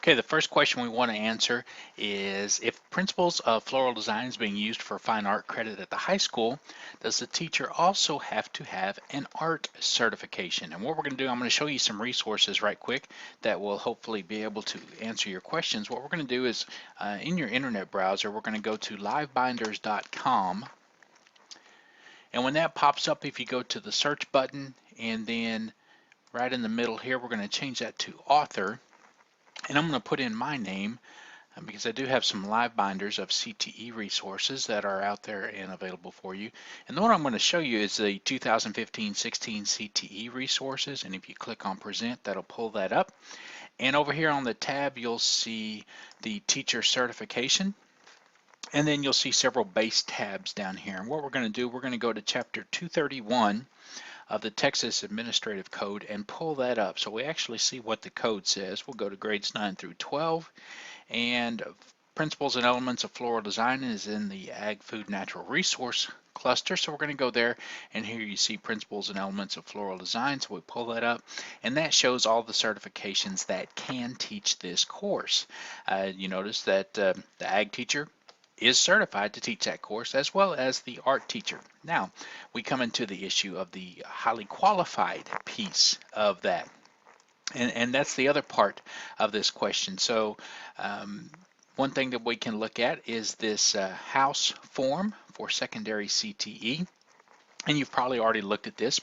Okay, the first question we want to answer is if principles of floral design is being used for fine art credit at the high school, does the teacher also have to have an art certification? And what we're going to do, I'm going to show you some resources right quick that will hopefully be able to answer your questions. What we're going to do is in your internet browser, we're going to go to livebinders.com. And when that pops up, if you go to the search button and then right in the middle here, we're going to change that to author. And I'm going to put in my name because I do have some live binders of CTE resources that are out there and available for you. And the one I'm going to show you is the 2015-16 CTE resources. And if you click on present, that'll pull that up. And over here on the tab, you'll see the teacher certification. And then you'll see several base tabs down here. And what we're going to do, we're going to go to chapter 231 of the Texas Administrative Code and pull that up so we actually see what the code says. We'll go to grades 9 through 12, and Principles and Elements of Floral Design is in the Ag Food Natural Resource cluster, so we're going to go there, and here you see Principles and Elements of Floral Design, so we pull that up, and that shows all the certifications that can teach this course. You notice that the Ag teacher is certified to teach that course, as well as the art teacher. Now, we come into the issue of the highly qualified piece of that. And that's the other part of this question. So one thing that we can look at is this House form for secondary CTE. And you've probably already looked at this,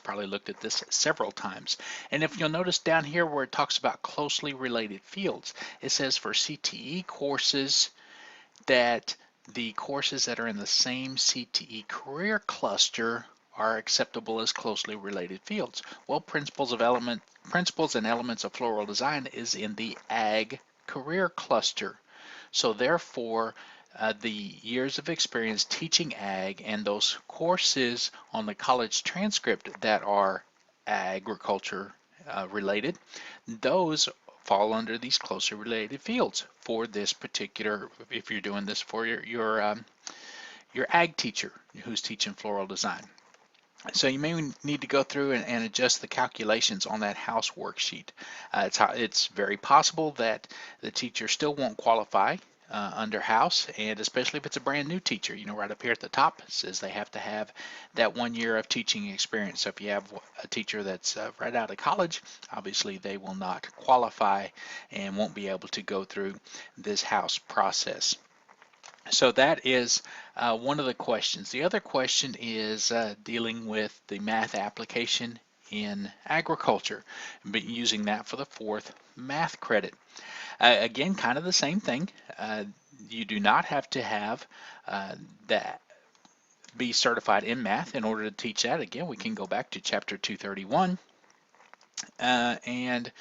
several times. And if you'll notice down here where it talks about closely related fields, it says for CTE courses that the courses that are in the same CTE career cluster are acceptable as closely related fields. Well, Principles and Elements of Floral Design is in the Ag career cluster. So therefore, the years of experience teaching Ag and those courses on the college transcript that are agriculture related, those fall under these closely related fields for this particular, if you're doing this for your ag teacher who's teaching floral design. So you may need to go through and adjust the calculations on that house worksheet. It's very possible that the teacher still won't qualify under house, and especially if it's a brand new teacher. You know, right up here at the top it says they have to have that 1 year of teaching experience. So if you have a teacher that's right out of college, obviously they will not qualify and won't be able to go through this house process. So that is one of the questions. The other question is dealing with the math application in agriculture, but using that for the 4th math credit. Again, kind of the same thing. You do not have to have that be certified in math in order to teach that. Again, we can go back to chapter 231 and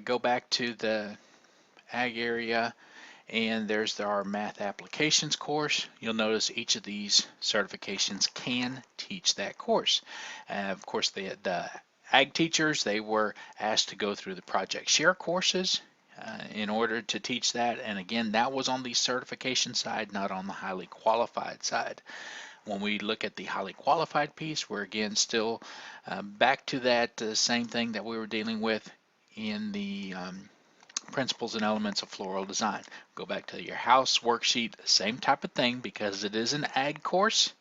go back to the ag area, and there's our math applications course. You'll notice each of these certifications can teach that course. Of course, the ag teachers, they were asked to go through the Project Share courses in order to teach that, and again, that was on the certification side, not on the highly qualified side. When we look at the highly qualified piece, we're again still back to that same thing that we were dealing with in the Principles and Elements of Floral Design. Go back to your house worksheet, same type of thing, because it is an ag course.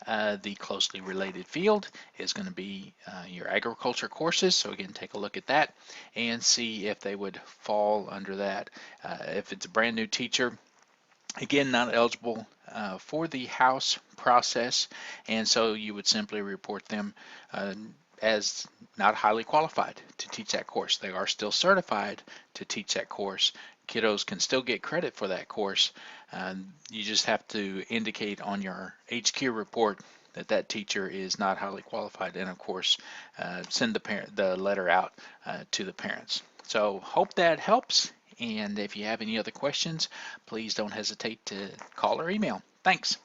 The closely related field is going to be your agriculture courses. So again, take a look at that and see if they would fall under that. If it's a brand new teacher, again, not eligible for the house process, and so you would simply report them as not highly qualified to teach that course. They are still certified to teach that course. Kiddos can still get credit for that course. You just have to indicate on your HQ report that that teacher is not highly qualified, and of course send the letter out to the parents. So hope that helps, and if you have any other questions, please don't hesitate to call or email. Thanks.